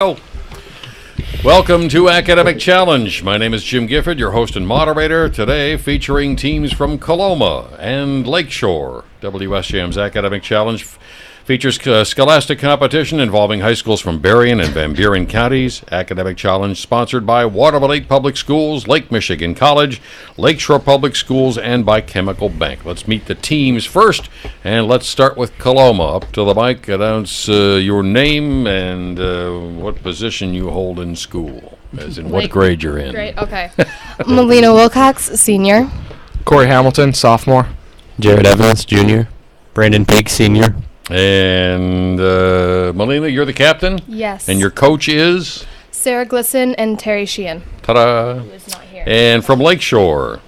Oh. Welcome to Academic Challenge. My name is Jim Gifford, your host and moderator. Today featuring teams from Coloma and Lakeshore. WSJM's Academic Challenge features scholastic competition involving high schools from Berrien and Van Buren counties. Academic Challenge sponsored by Waterville Lake Public Schools, Lake Michigan College, Lakeshore Public Schools, and by Chemical Bank. Let's meet the teams first, and let's start with Coloma. Up to the mic, announce your name and what position you hold in school, as in what grade you're in. Great, okay. Melina Wilcox, senior. Corey Hamilton, sophomore. Jared Evans, junior. Brandon Pig, senior. And Melina, you're the captain? Yes. And your coach is? Sarah Glisson and Terry Sheehan. Ta-da. Who is not here. And from Lakeshore?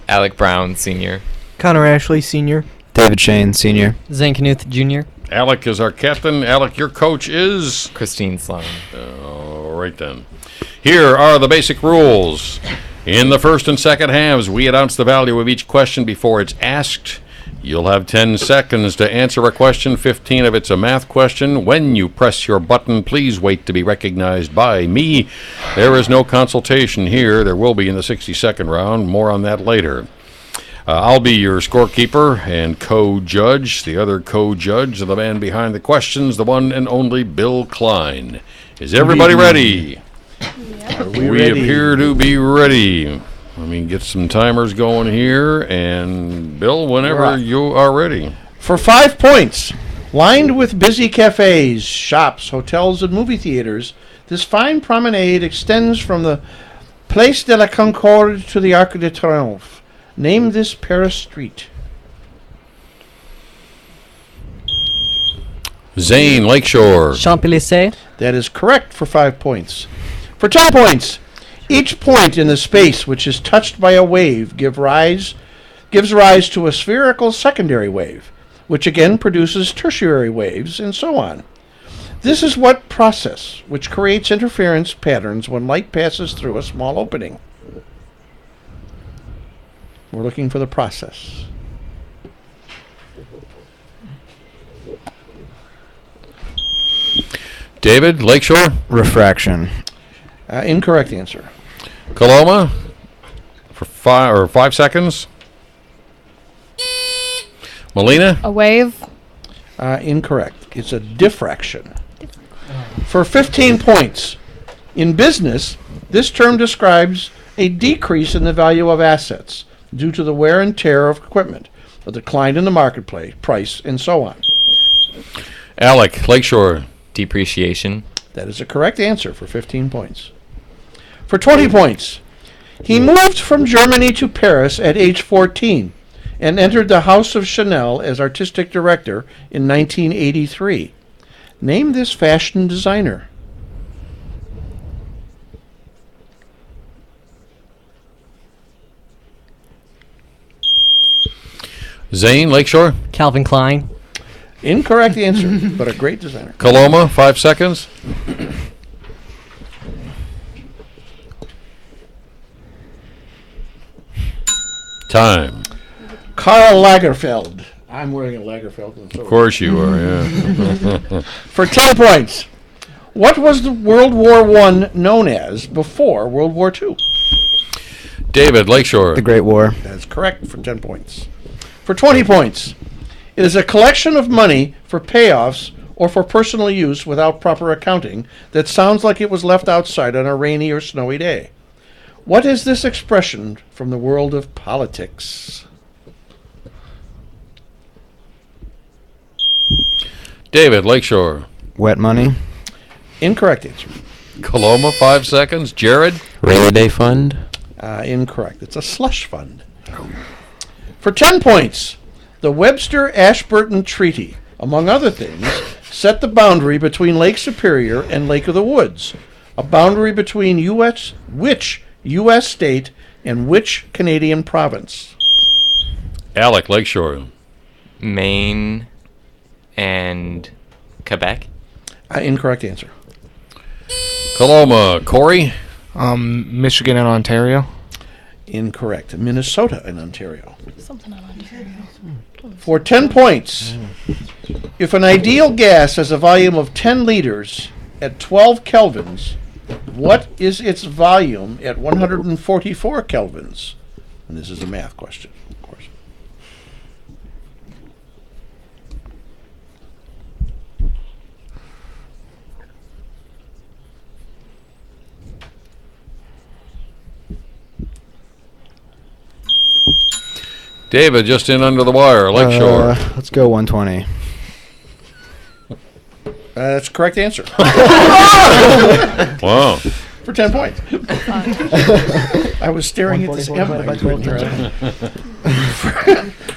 Alec Brown, senior. Connor Ashley, senior. David Shane, senior. Zane Knuth, junior. Alec is our captain. Alec, your coach is? Christine Sloan. All right then. Here are the basic rules. In the first and second halves, we announce the value of each question before it's asked. You'll have 10 seconds to answer a question, 15 if it's a math question. When you press your button, please wait to be recognized by me. There is no consultation here. There will be in the 60-second round. More on that later. I'll be your scorekeeper and co-judge. The other co-judge, the man behind the questions, the one and only Bill Klein. Is everybody ready? Yep. We appear to be ready. Let me get some timers going here, and Bill, whenever you are ready. For 5 points, lined with busy cafes, shops, hotels, and movie theaters, this fine promenade extends from the Place de la Concorde to the Arc de Triomphe. Name this Paris street. Zane, Lakeshore. Champs-Élysées. That is correct for 5 points. For 10 points, each point in the space which is touched by a wave gives rise to a spherical secondary wave, which again produces tertiary waves, and so on. This is what process which creates interference patterns when light passes through a small opening. We're looking for the process. David, Lakeshore. Refraction. Incorrect answer. Coloma, for 5 seconds. Melina. A wave. Incorrect. It's a diffraction. For 15 points, in business, this term describes a decrease in the value of assets due to the wear and tear of equipment, a decline in the marketplace, price, and so on. Alec, Lakeshore. Depreciation. That is a correct answer for 15 points. For 20 points, he moved from Germany to Paris at age 14 and entered the House of Chanel as artistic director in 1983. Name this fashion designer. Zane, Lakeshore. Calvin Klein. Incorrect answer, but a great designer. Coloma, 5 seconds. Time. Karl Lagerfeld. I'm wearing a Lagerfeld. Of course you are, yeah. For 10 points, what was the World War I known as before World War II? David, Lakeshore. The Great War. That's correct for 10 points. For 20 points, it is a collection of money for payoffs or for personal use without proper accounting that sounds like it was left outside on a rainy or snowy day. What is this expression from the world of politics? David, Lakeshore. Wet money. Incorrect answer. Coloma, 5 seconds. Jared. Rainy Day Fund. Incorrect. It's a slush fund. For 10 points, the Webster-Ashburton Treaty, among other things, set the boundary between Lake Superior and Lake of the Woods, a boundary between which U.S. state and which Canadian province? Alec, Lakeshore. Maine and Quebec. Incorrect answer. Coloma, Corey. Michigan and Ontario. Incorrect. Minnesota and Ontario. Something on Ontario. For 10 points, if an ideal gas has a volume of 10 liters, at 12 kelvins, what is its volume at 144 kelvins? And this is a math question, of course. David, just in under the wire. Lakeshore. Let's go 120. That's the correct answer. Wow. For 10 points. I was staring at this M that I couldn't hear.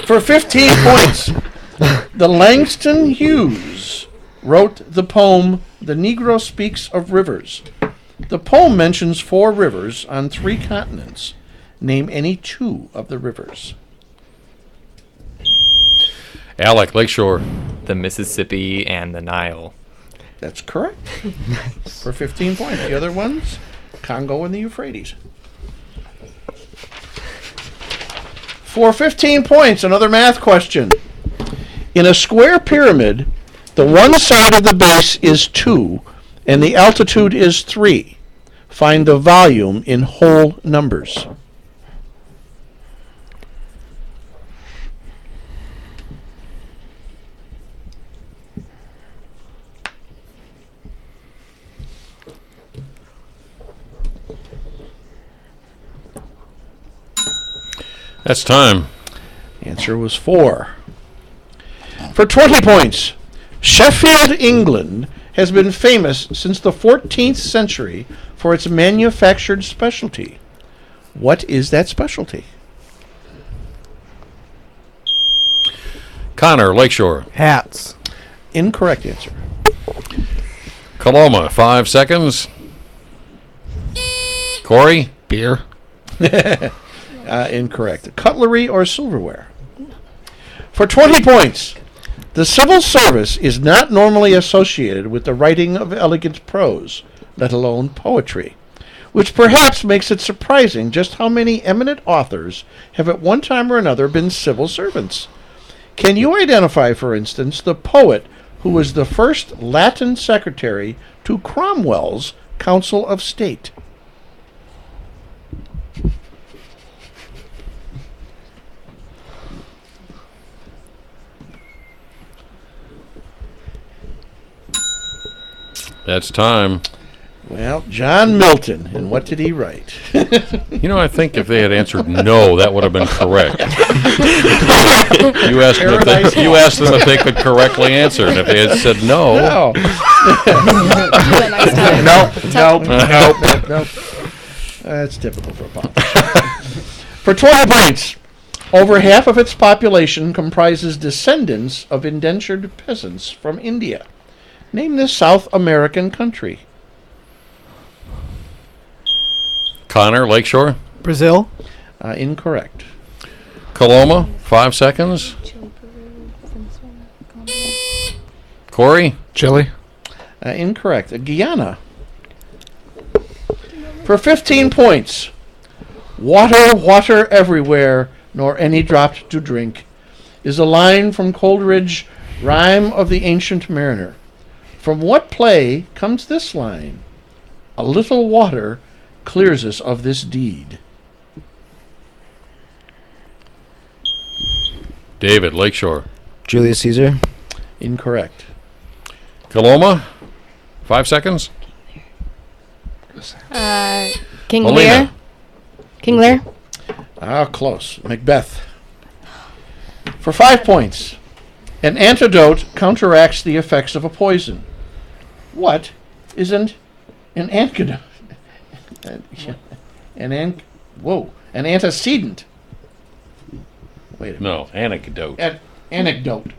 For 15 points, the Langston Hughes wrote the poem The Negro Speaks of Rivers. The poem mentions 4 rivers on 3 continents. Name any 2 of the rivers. Alec, Lakeshore. The Mississippi and the Nile. That's correct. For 15 points. The other ones, Congo and the Euphrates. For 15 points, another math question. In a square pyramid, the one side of the base is 2 and the altitude is 3. Find the volume in whole numbers. That's time. Answer was 4. For 20 points, Sheffield, England has been famous since the 14th century for its manufactured specialty. What is that specialty? Connor, Lakeshore. Hats. Incorrect answer. Coloma, 5 seconds. Corey. Beer. Incorrect. Cutlery or silverware. For 20 points, the civil service is not normally associated with the writing of elegant prose, let alone poetry, which perhaps makes it surprising just how many eminent authors have at one time or another been civil servants. Can you identify, for instance, the poet who was the first Latin secretary to Cromwell's Council of State? That's time. Well, John Milton. And what did he write? You know, I think if they had answered no, that would have been correct. You asked them if they could correctly answer, and if they had said no, Oh. Next time. Nope. That's typical for a politician. For 20 points, over half of its population comprises descendants of indentured peasants from India. Name this South American country. Connor, Lakeshore. Brazil. Incorrect. Coloma, 5 seconds. Corey. Chile. Incorrect. Guyana. For 15 points, water, water everywhere, nor any drop to drink, is a line from Coleridge, Rhyme of the Ancient Mariner. From what play comes this line? A little water clears us of this deed. David, Lakeshore. Julius Caesar. Incorrect. Coloma, 5 seconds. King Molina. Lear. King Lear. Close. Macbeth. For 5 points, an antidote counteracts the effects of a poison. What isn't an antidote? An antecedent. Wait a minute. No, anecdote. Anecdote.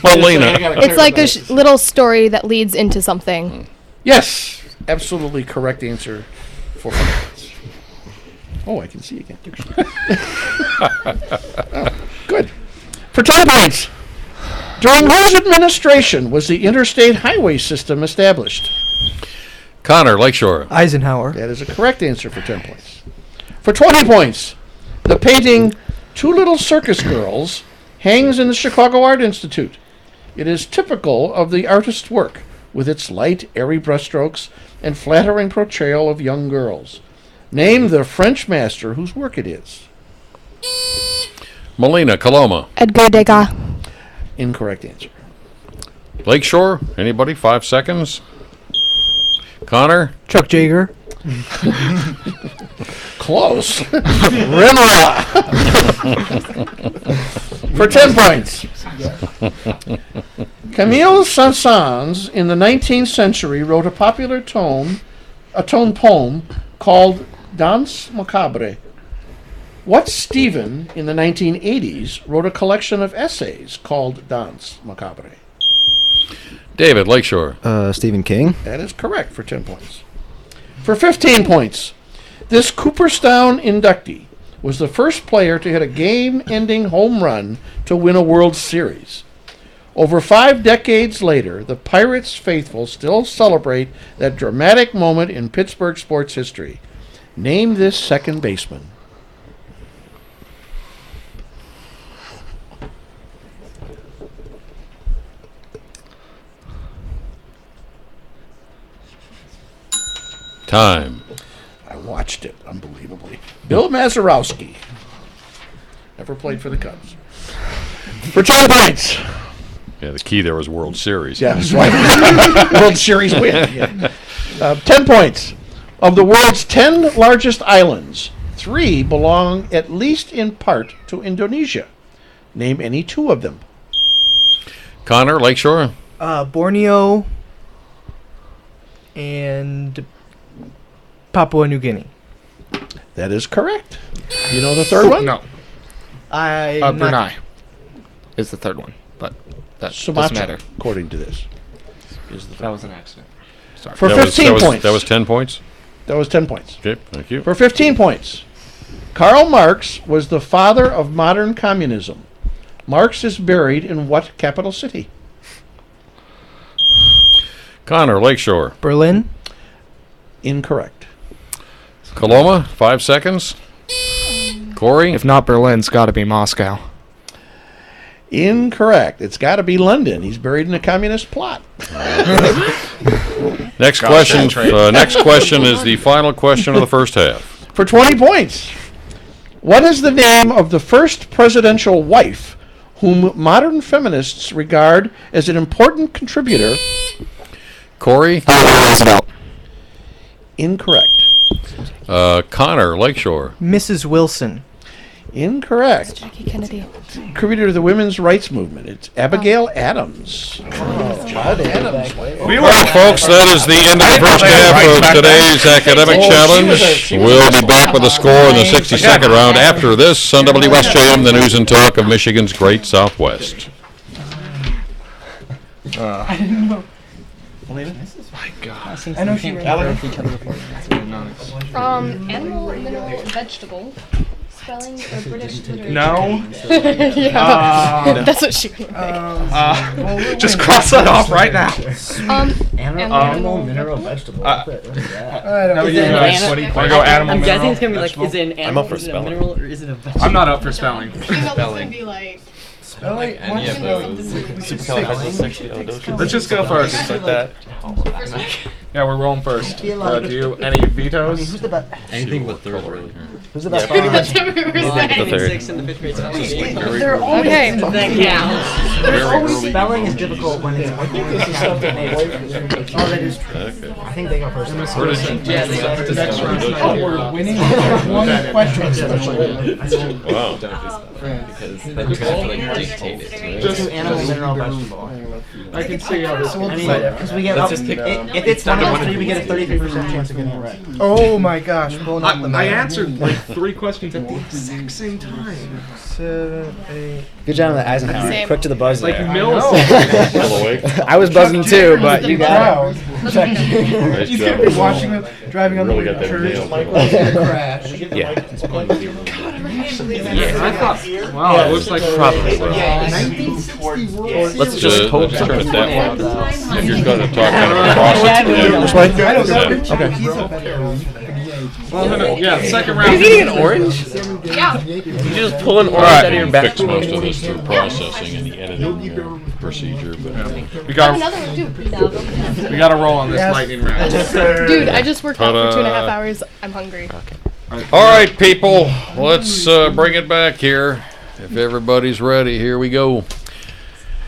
Molina. It's like a little story that leads into something. Yes, absolutely correct answer for 5 points. Oh, I can see again. Oh, good. For 10 points, during whose administration was the interstate highway system established? Connor, Lakeshore. Eisenhower. That is a correct answer for 10 points. For 20 points, the painting Two Little Circus Girls hangs in the Chicago Art Institute. It is typical of the artist's work, with its light, airy brushstrokes and flattering portrayal of young girls. Name the French master whose work it is. Molina, Coloma. Edgar Degas. Incorrect answer. Lakeshore, anybody? 5 seconds. Connor. Chuck Jager. Close. Renoir. For 10 points. Camille Saint-Saëns in the 19th century wrote a popular tone poem called Danse Macabre. What Stephen in the 1980s wrote a collection of essays called Danse Macabre? David, Lakeshore. Stephen King. That is correct for 10 points. For 15 points, this Cooperstown inductee was the first player to hit a game-ending home run to win a World Series. Over 5 decades later, the Pirates faithful still celebrate that dramatic moment in Pittsburgh sports history. Name this second baseman. Time. I watched it, unbelievably. Bill Mazeroski. Never played for the Cubs. For 10 points. Yeah, the key there was World Series. Yeah, that's right. World Series win. Yeah. 10 points. Of the world's 10 largest islands, 3 belong at least in part to Indonesia. Name any 2 of them. Connor, Lakeshore. Borneo and Papua New Guinea. That is correct. You know the third one? No. Brunei is the third one, but that doesn't Sumatra, matter. according to this. Is the That was an accident. Sorry. For That 15 was, points. That was 10 points. That was 10 points. Okay, thank you. For 15 points. Karl Marx was the father of modern communism. Marx is buried in what capital city? Connor, Lakeshore. Berlin. Incorrect. Coloma, 5 seconds. Corey. If not Berlin, it's got to be Moscow. Incorrect. It's got to be London. He's buried in a communist plot. Next question. Next question is the final question of the first half. For 20 points. What is the name of the first presidential wife whom modern feminists regard as an important contributor? Corey. Roosevelt. Incorrect. Connor, Lakeshore. Mrs. Wilson. Incorrect. Jackie Kennedy. Contributor to the women's rights movement. It's Abigail Adams. Judd Adams. Well, folks, that is the end of the first half of today's academic challenge. We'll be back with the score in the 62nd round after this on WSJM, the news and talk of Michigan's Great Southwest. I know she Animal, mineral, vegetable. Spelling or British literature. No. Yeah. That's what she Just cross that off right now. Animal, mineral, vegetable. No, you guys. Want to go animal, I'm guessing mineral? it's gonna be like, is it an animal, is it a mineral, or is it a vegetable? I'm not up for spelling. Spelling. Be like, Let's just go first. Like that. Yeah, we're rolling first. Do you any vetoes? Anything but third really. That's what we were saying. third. 6 in the 5th grade spelling. They're okay. That counts. Spelling is difficult when it's that is true. I think they go first. Yeah, they got The next round. Oh, we're winning one question. Wow. Because then you have to like dictate it. Just Animal, mineral, vegetable. I can see how this I mean, because we get if it's one of those 3, we get a 33% chance of getting it right. Oh my gosh. Pulling up the I map. answered like 3 questions at the exact same time. 7, 8. Good job on the Eisenhower. Same. Quick to the buzz Like there. milliseconds. Still awake? I was buzzing too, but you got Proud. Nice He's job. gonna be watching it, driving on the way Really to got that church. nailed. He's gonna crash. I thought, wow, it looks like probably. Let's just turn it that way. If you're going to talk kind of across it. This way? I don't know. Yeah. Okay. He's a better Yeah, second round. Are you eating an orange? Yeah. Did you just pull an orange right. out of your back? Fix most of this through processing and the editing procedure, but We I have got another one too. No. we got to roll on this lightning round. Dude, I just worked out for 2.5 Ta-da. hours. I'm hungry. all right, people, let's bring it back here. If everybody's ready, here we go.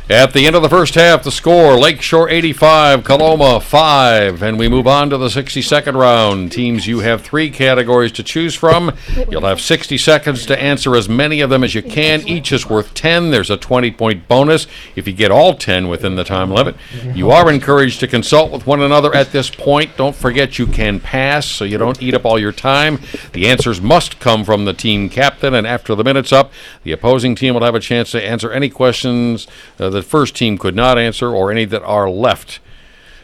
At the end of the first half, the score, Lakeshore 85, Coloma 5, and we move on to the 60-second round. Teams, you have 3 categories to choose from. You'll have 60 seconds to answer as many of them as you can. Each is worth 10. There's a 20-point bonus if you get all 10 within the time limit. You are encouraged to consult with one another at this point. Don't forget you can pass so you don't eat up all your time. The answers must come from the team captain, and after the minute's up, the opposing team will have a chance to answer any questions the first team could not answer or any that are left.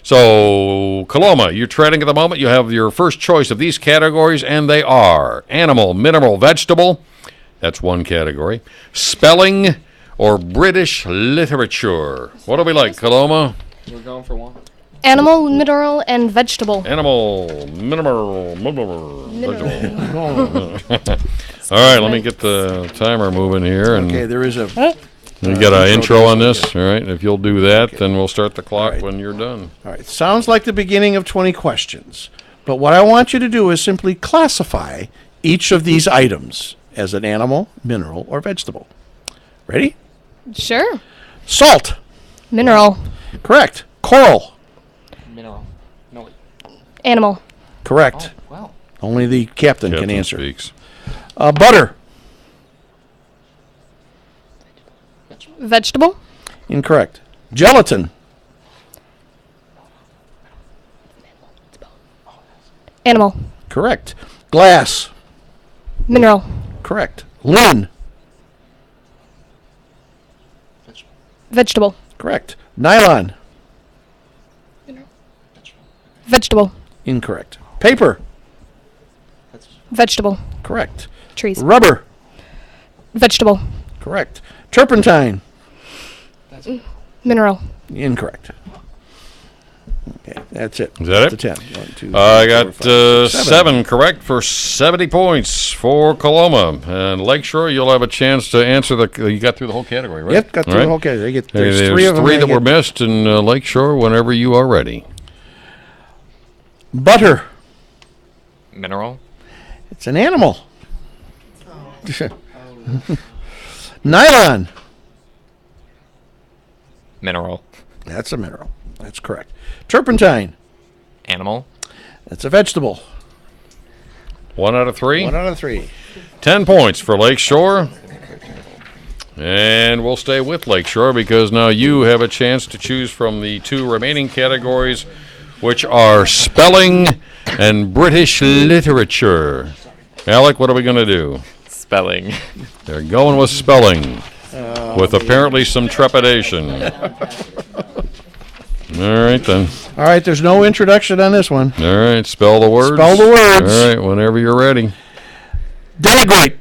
So, Coloma, you're treading at the moment. You have your first choice of these categories, and they are animal, mineral, vegetable. That's one category. Spelling or British literature. What do we like, Coloma? We're going for one. Animal, mineral, and vegetable. Animal, mineral, vegetable. All right, let me get the timer moving here. And Okay, there is a. we got an intro on this. All right, if you'll do that, then we'll start the clock right. when you're done. All right, sounds like the beginning of 20 questions. But what I want you to do is simply classify each of these items as an animal, mineral, or vegetable. Ready? Sure. Salt. Mineral. Correct. Coral. Mineral. No. Animal. Correct. Wow. Only the captain can Captain answer. speaks. Butter. Vegetable. Incorrect. Gelatin. Animal. Correct. Glass. Mineral. Correct. Linen. Vegetable. Correct. Nylon. Vegetable. Incorrect. Paper. Vegetable. Correct. Trees. Rubber. Vegetable. Correct. Turpentine. Mineral. Incorrect. Okay, that's it. Is that That's it? the 10. 1, 2, I 3, got 4, 5, 6, 7 correct for 70 points for Coloma. And Lakeshore, you'll have a chance to answer you got through the whole category, right? Yep, got through All the right. whole category. Hey, There's there's 3 of them. three that were missed in Lakeshore whenever you are ready. Butter. Mineral. It's an animal. Nylon. Mineral. That's a mineral. That's correct. Turpentine. Animal. That's a vegetable. 1 out of 3. 1 out of 3. 10 points for Lakeshore. And we'll stay with Lakeshore because now you have a chance to choose from the 2 remaining categories, which are spelling and British literature. Alec, what are we going to do? Spelling. They're going with spelling, with apparently some trepidation. All right, then. All right, there's no introduction on this one. All right, spell the words. Spell the words. All right, whenever you're ready. Denigrate.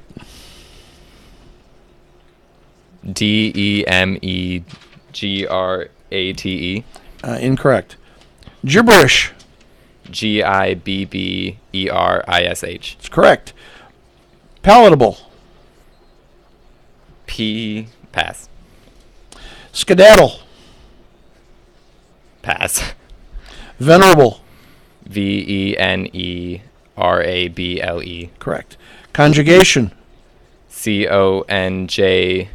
DEMEGRATE. Incorrect. Gibberish. GIBBERISH. It's correct. Palatable. Pass. Skedaddle. Pass. Venerable. VENERABLE. Correct. Conjugation. CONJUGATION.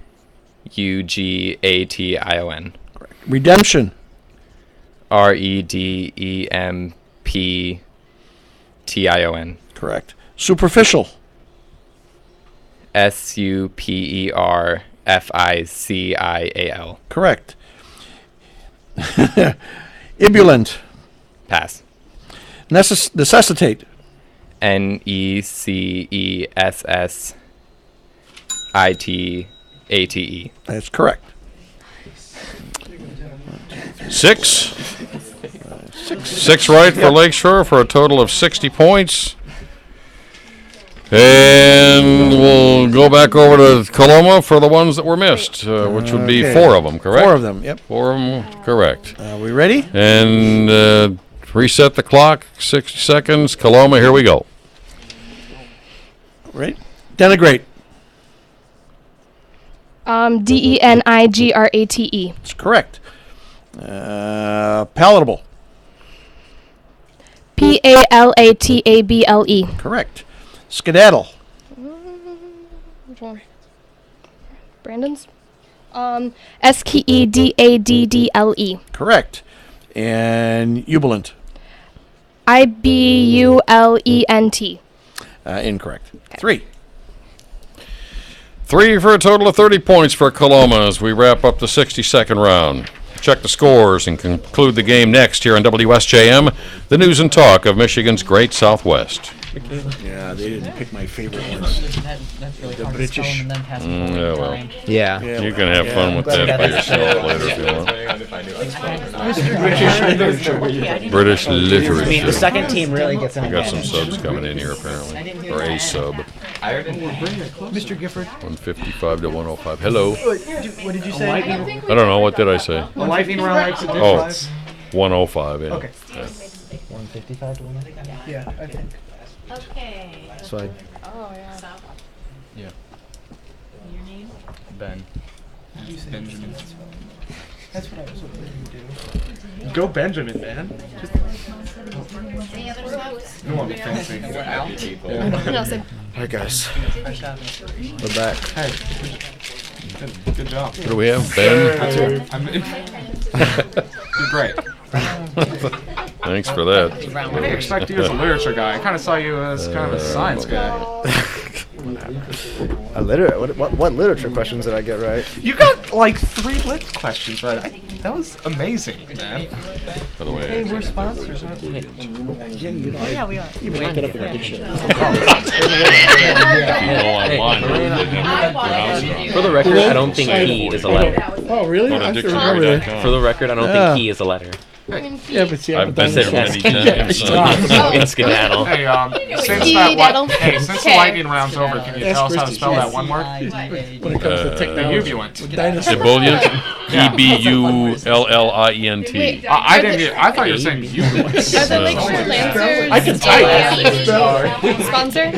Redemption. REDEMPTION. Correct. Superficial. SUPERFICIAL. Correct. Ebullient. Pass. Necessitate. NECESSITATE. That's correct. 6. 6 right for Lakeshore for a total of 60 points. And we'll go back over to Coloma for the ones that were missed, which would be Okay. 4 of them, correct? 4 of them, yep. 4 of them, correct. Are we ready? And reset the clock, 60 seconds. Coloma, here we go. Right? Denigrate. Denigrate. That's correct. Palatable. Palatable. Correct. Skedaddle. Which one? Brandon's? Skedaddle. Correct. And jubilant. Ibulent. Incorrect. 3. 3 for a total of 30 points for Coloma as we wrap up the 62nd round. Check the scores and conclude the game next here on WSJM, the news and talk of Michigan's Great Southwest. Yeah, they didn't pick my favorite ones. That's really The hard British. to spell and then pass Yeah, well. Yeah. You can have fun with that by yourself later if you want. British I mean, the literature. second team really gets an We got some advantage. subs coming in here apparently, or a sub. Mr. Gifford. 155 to 105. Hello. What did you say? I don't know. What did I say? The lightning round likes a Oh, 105. Yeah. Okay. Yeah. 155 to 1. Yeah, I think. So I Oh, yeah. Ben. Benjamin. That's what I was hoping you'd do. Go Benjamin, man. No one fancy. No, same. Hi guys. We're back. Hey. Good job. What do we have? Ben? I'm in. You're great. Thanks for that. I didn't expect you as a literature guy. I kind of saw you as kind of a science guy. What literature questions did I get right? You got like 3 lit questions right. That was amazing, man. By the way, Hey, we're sponsors, aren't we? Yeah, we are. You make that up in a dictionary. if you go online, For the record, I don't think he is a letter. Oh, really? go to I should remember that. dictionary.com. For the record, I don't Yeah. think he is a letter. Yeah, but see, I I've haven't been done there this many yet. times. In skedaddle. Hey, since Skedaddle. since the Okay. lightning round's over, can you Yes, tell us how to Christy, spell yes. that one word? When it comes to technology. Ebullient. Dinosaurs. Ebullient? Yeah. Ebulliant. Wait, I didn't. I thought you were saying ebullient. Are the Lakeshore Lancers I can type. sponsor?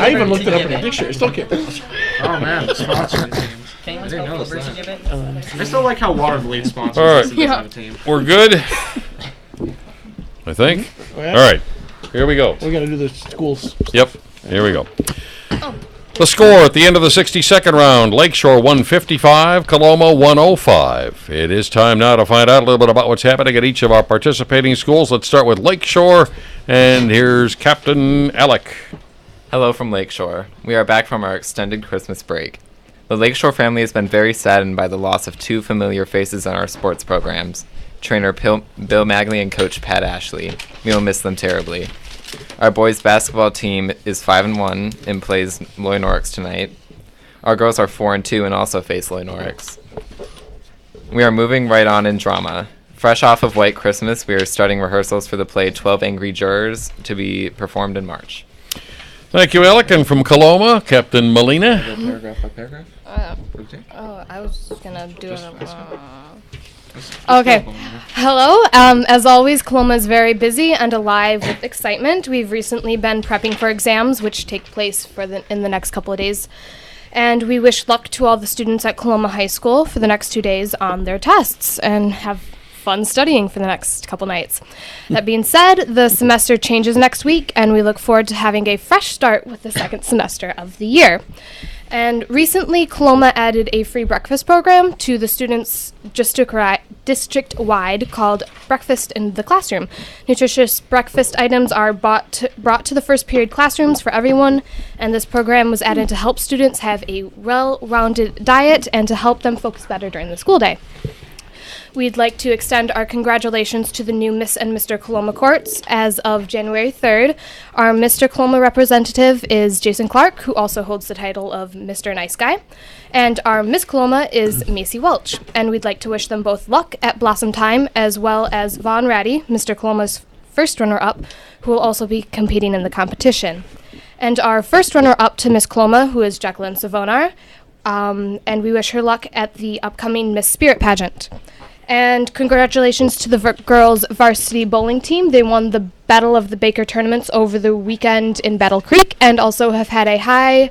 I even looked it up in a dictionary. Still can't. Oh man, the sponsoring team. I didn't know this. I still like how Waterville sponsors All right. us in this kind of team. We're good, I think. All right, here we go. We got to do the schools. Yep, here we go. The score at the end of the 62nd round, Lakeshore 155, Coloma 105. It is time now to find out a little bit about what's happening at each of our participating schools. Let's start with Lakeshore, and here's Captain Alec. Hello from Lakeshore. We are back from our extended Christmas break. The Lakeshore family has been very saddened by the loss of 2 familiar faces in our sports programs, trainer Bill Magley and coach Pat Ashley. We will miss them terribly. Our boys basketball team is 5-1 and plays Loy Norix tonight. Our girls are 4-2 and also face Loy Norix. We are moving right on in drama. Fresh off of White Christmas, we are starting rehearsals for the play 12 Angry Jurors to be performed in March. Thank you, Alec. And from Coloma, Captain Molina. Paragraph by paragraph. I was gonna do it. Okay. Hello. As always, Coloma is very busy and alive with excitement. We've recently been prepping for exams, which take place in the next couple of days. And we wish luck to all the students at Coloma High School for the next 2 days on their tests and have fun studying for the next couple nights. That being said, the semester changes next week, and we look forward to having a fresh start with the second semester of the year. And recently, Coloma added a free breakfast program to the students district-wide called Breakfast in the Classroom. Nutritious breakfast items are brought to the first period classrooms for everyone, and this program was added to help students have a well-rounded diet and to help them focus better during the school day. We'd like to extend our congratulations to the new Miss and Mr. Coloma courts. As of January 3rd, our Mr. Coloma representative is Jason Clark, who also holds the title of Mr. Nice Guy. And our Miss Coloma is Macy Welch. And we'd like to wish them both luck at Blossom Time, as well as Vaughn Ratty, Mr. Coloma's first runner-up, who will also be competing in the competition. And our first runner-up to Miss Coloma, who is Jacqueline Savonar, and we wish her luck at the upcoming Miss Spirit pageant. And congratulations to the girls varsity bowling team. They won the Battle of the Baker tournaments over the weekend in Battle Creek and also have had a high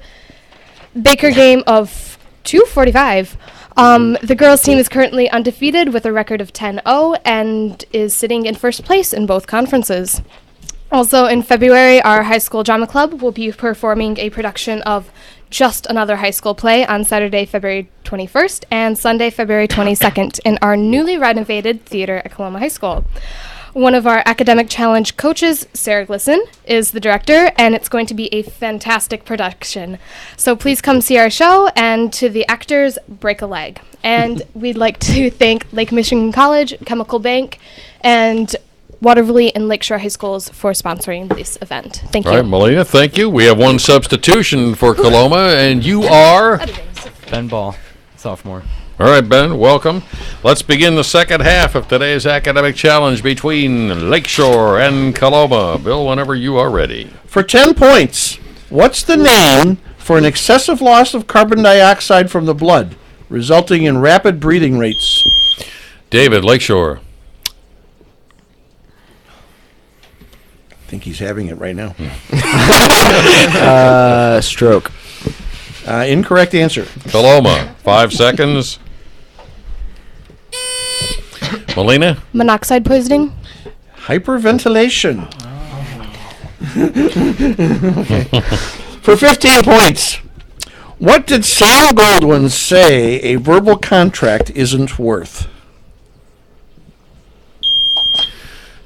Baker game of 245. The girls team is currently undefeated with a record of 10-0 and is sitting in first place in both conferences. Also in February, our high school drama club will be performing a production of Just Another High School Play on Saturday, February 21st and Sunday, February 22nd in our newly renovated theater at Coloma High School. One of our academic challenge coaches, Sarah Glisson, is the director, and it's going to be a fantastic production. So please come see our show, and to the actors, break a leg. And we'd like to thank Lake Michigan College, Chemical Bank, and Waterville and Lakeshore High Schools for sponsoring this event. Thank you. All right, Melina, thank you. We have one substitution for Coloma, and you are? Ben Ball, sophomore. All right, Ben, welcome. Let's begin the second half of today's academic challenge between Lakeshore and Coloma. Bill, whenever you are ready. For 10 points, what's the name for an excessive loss of carbon dioxide from the blood, resulting in rapid breathing rates? David, Lakeshore. I think he's having it right now. Stroke. Incorrect answer. Coloma, 5 seconds. Melina? Monoxide poisoning. Hyperventilation. For 15 points, what did Sam Goldwyn say a verbal contract isn't worth?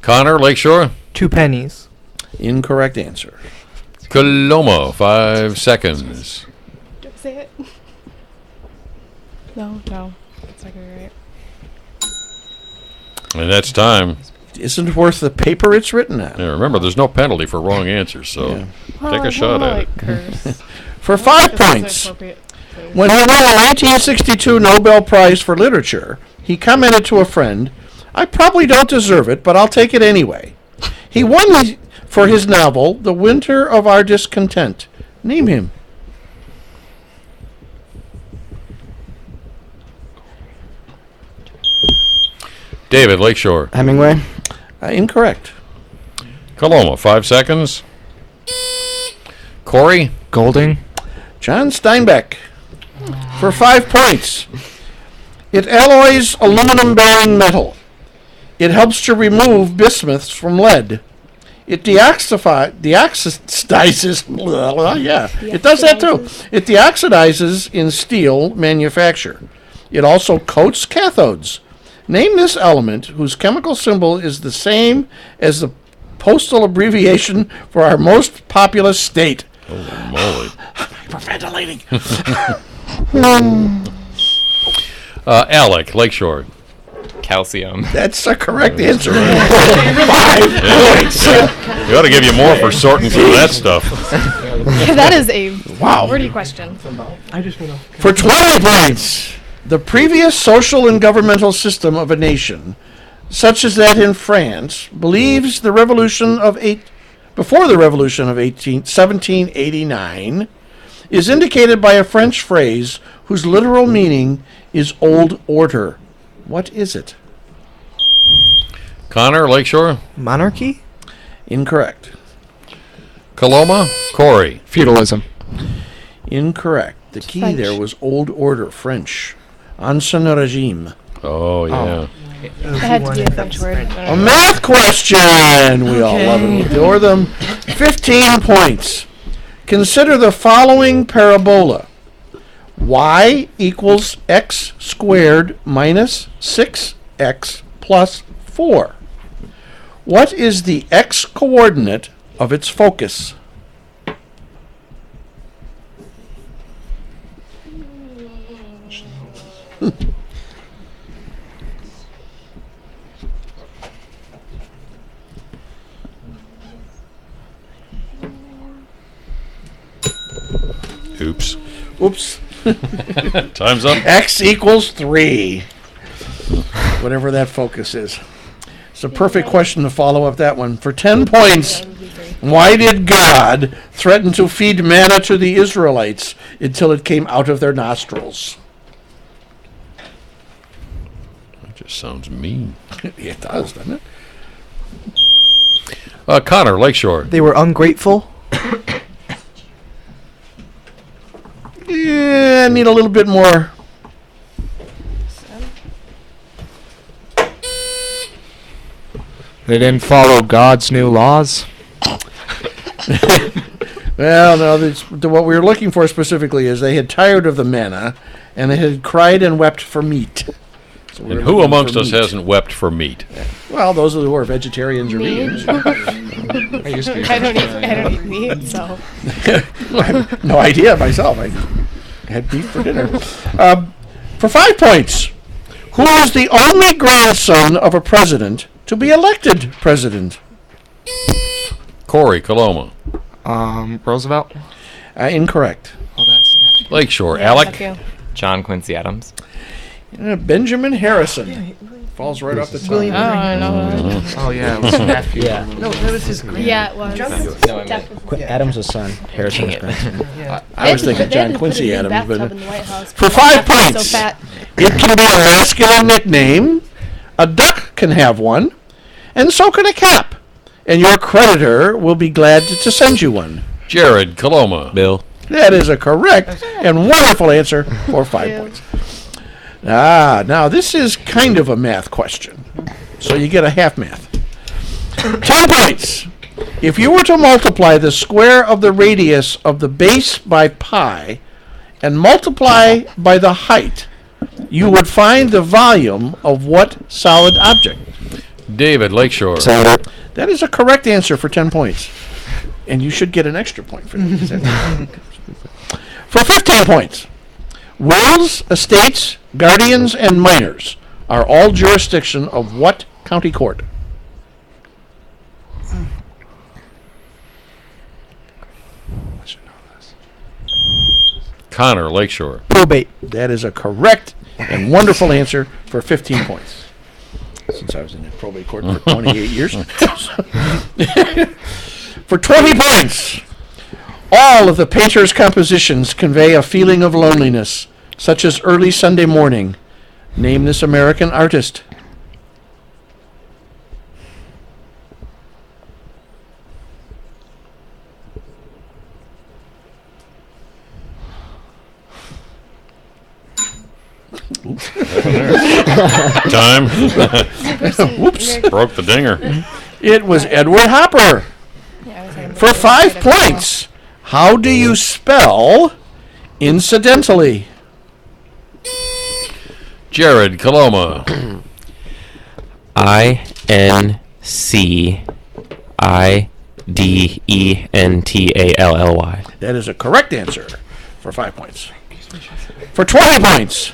Connor, Lakeshore? 2 pennies. Incorrect answer. Coloma, 5 seconds. Don't say it. No. That's not gonna be right. And that's time. Isn't worth the paper it's written on. Yeah, remember, there's no penalty for wrong answers, so take a shot at it. For 5 points, when he won a 1962 Nobel Prize for Literature, he commented to a friend, "I probably don't deserve it, but I'll take it anyway." He won for his novel, The Winter of Our Discontent. Name him. David, Lakeshore. Hemingway. Incorrect. Coloma, 5 seconds. Corey? Golding. John Steinbeck. For 5 points. It alloys aluminum-bearing metal. It helps to remove bismuths from lead. It deoxidizes. It does that too. It deoxidizes in steel manufacture. It also coats cathodes. Name this element whose chemical symbol is the same as the postal abbreviation for our most populous state. Holy moly. Hyperventilating. Alec, Lakeshore. Calcium. That's the correct answer. 5 points. We ought to give you more for sorting through that stuff. That is a Wow. wordy question. I just went off. For 20 points, the previous social and governmental system of a nation, such as that in France, believes the revolution of before the revolution of 1789, is indicated by a French phrase whose literal meaning is old order. What is it? Connor, Lakeshore. Monarchy? Incorrect. Coloma, Corey. Feudalism. Incorrect. The key French. there was old order, French. Ancien régime. Oh, yeah. It had to be a French word. A math question! We all love it. We adore them. 15 points. Consider the following parabola. Y equals x squared minus 6x plus 4. What is the x coordinate of its focus? Oops. Oops. Time's up. X equals 3. Whatever that focus is. It's a perfect question to follow up that one. For 10 points, why did God threaten to feed manna to the Israelites until it came out of their nostrils? Sounds mean. It does, doesn't it? Connor, Lakeshore. They were ungrateful. Yeah, I need a little bit more. They didn't follow God's new laws. Well, no, what we were looking for specifically is they had tired of the manna, and they had cried and wept for meat. So And who amongst us hasn't wept for meat? Well, those who are vegetarians or Me? vegans. I don't eat meat, so. I have no idea myself. I had beef for dinner. For 5 points, who is the only grandson of a president to be elected president? Corey, Coloma. Roosevelt. Incorrect. Oh, that's Lakeshore. Yeah, Alec. fuck you. John Quincy Adams. Benjamin Harrison. Falls right off the tongue. Oh, I know. Oh yeah, it was his nephew. Yeah. No, that was his grand. Yeah, it was. Qu- Adams' was son. Harrison's grandson. I was thinking They had John to Quincy put a big Adams, but bathtub in the White House. for 5 So points, fat. it can be a masculine nickname. A duck can have one, and so can a cap. And your creditor will be glad to send you one. Jared, Coloma. Bill. That is a correct and wonderful answer for 5 points. Now this is kind of a math question. So you get a half math. 10 points. If you were to multiply the square of the radius of the base by pi and multiply by the height, you would find the volume of what solid object? David, Lakeshore. Cylinder. That is a correct answer for 10 points. And you should get an extra point for that. For 15 points, wills, estates, guardians, and minors are all jurisdiction of what county court? Connor, Lakeshore. Probate. That is a correct and wonderful answer for 15 points. Since I was in the probate court for 28 years. For 20 points, all of the painter's compositions convey a feeling of loneliness, such as early Sunday morning. Name this American artist. Time. Whoops. Broke the dinger. It was Edward Hopper. For 5 points, how do you spell incidentally? Jared, Coloma. INCIDENTALLY. That is a correct answer for 5 points. For 20 points,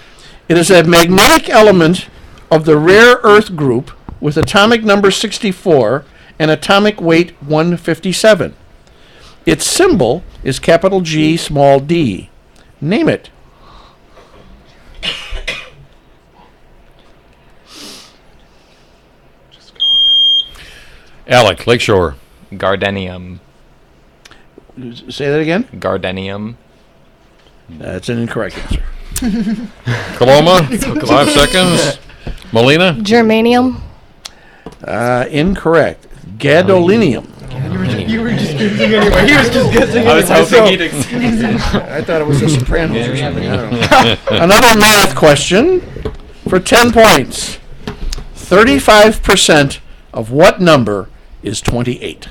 it is a magnetic element of the rare earth group with atomic number 64 and atomic weight 157. Its symbol is capital G, small d. Name it. Alec, Lakeshore. Gardenium. Say that again. Gardenium. That's an incorrect answer. Coloma, 5 seconds. Molina. Germanium. Incorrect. Gadolinium. You were just guessing anyway. He was just guessing I was anyway. hoping he'd I thought it was the Sopranos or something. I don't know. Another math question for 10 points. 35% of what number is 28?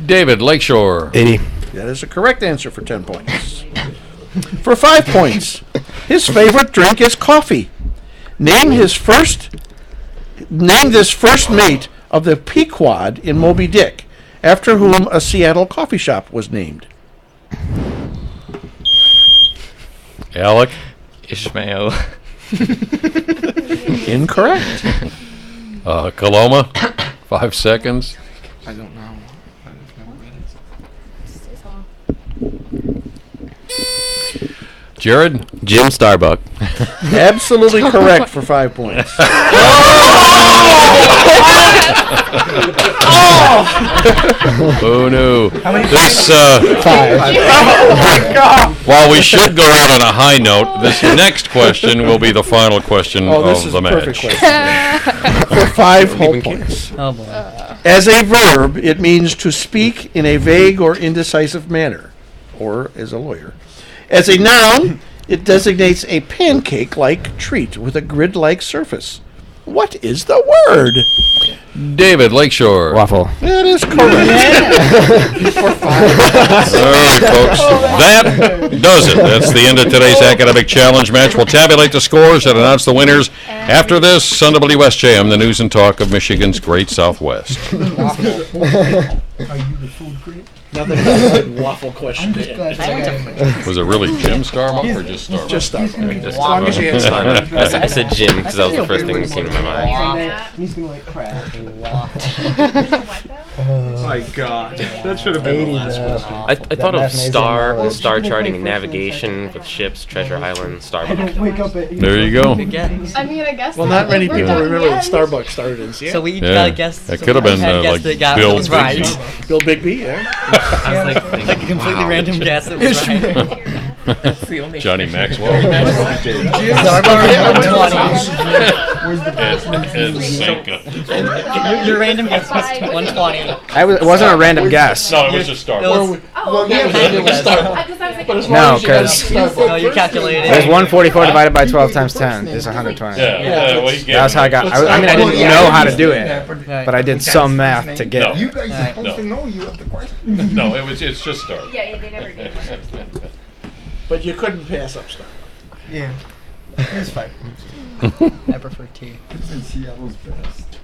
David, Lakeshore. 80. That is a correct answer for 10 points. For 5 points, his favorite drink is coffee. Name this first mate of the Pequod in Moby Dick, after whom a Seattle coffee shop was named. Alec. Ishmael. Incorrect. Coloma, 5 seconds. I don't know. Jared? Jim Starbuck. Absolutely correct for 5 points. Who knew? This, Five. Oh my God! while we should go out on a high note, this next question will be the final question This of is the a perfect match. question. For 5 whole points. Oh boy. As a verb, it means to speak in a vague or indecisive manner, or as a lawyer. As a noun, it designates a pancake-like treat with a grid-like surface. What is the word? David, Lakeshore. Waffle. That is correct. For 5. All right, folks. That does it. That's the end of today's Academic Challenge match. We'll tabulate the scores and announce the winners after this on WSJM, the news and talk of Michigan's Great Southwest. Are you the food critic? Nothing but a waffle question. Was it really Jim Starbuck or just Starbuck? Just Starbuck. As long as you had Starbuck. I said Jim because that was the first thing that came to my mind. He's gonna like crap. Oh my God. That should have been the last question. I thought of star charting and navigation with ships, Treasure Island, Starbucks. Wake up at There you go. I mean, I guess. Well, not many people remember that Starbucks started in Seattle. So we each Yeah. got a guess. That could have been like Bill was right. Bigby. Bill Bigby, yeah. I was like a completely random guess. It was right. Johnny Maxwell. Ed Sanka. Your random guess was 120. It wasn't a random guess. No, it was just Starbuck. No, because No, you calculated. there's 144 divided by 12 times 10 is 120. Yeah, well, he gave That's how I got. I mean, I didn't know how to do it, Right. but I did some math to get. You guys are supposed No. to know you have the question. No, it's just Starbuck. Yeah, they never did. But you couldn't pass up Starbuck. Yeah. It's 5 points. I prefer tea. It's Seattle's best.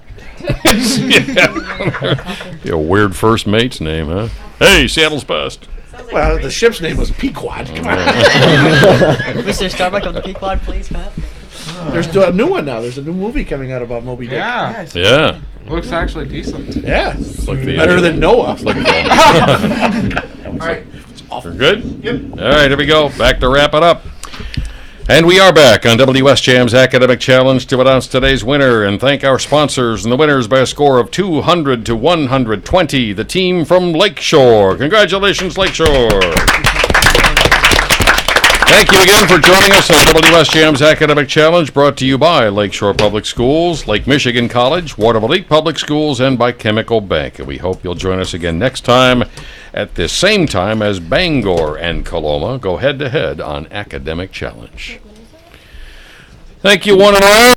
Be a weird first mate's name, huh? Hey, Seattle's best. Well, the ship's name was Pequod. Come on. Mr. Starbuck of the Pequod, please, Pat. There's a new one now. There's a new movie coming out about Moby Dick. Yeah. Yeah. Looks actually decent. Yeah. It's like the Better than Noah. All right. We're good? Yep. All right, here we go. Back to wrap it up. And we are back on WSJM's Academic Challenge to announce today's winner and thank our sponsors and the winners by a score of 200 to 120, the team from Lakeshore. Congratulations, Lakeshore. Thank you again for joining us on WSJM's Academic Challenge, brought to you by Lakeshore Public Schools, Lake Michigan College, Waterville Lake Public Schools, and by Chemical Bank. And we hope you'll join us again next time at the same time as Bangor and Coloma go head-to-head on Academic Challenge. Thank you, one and all.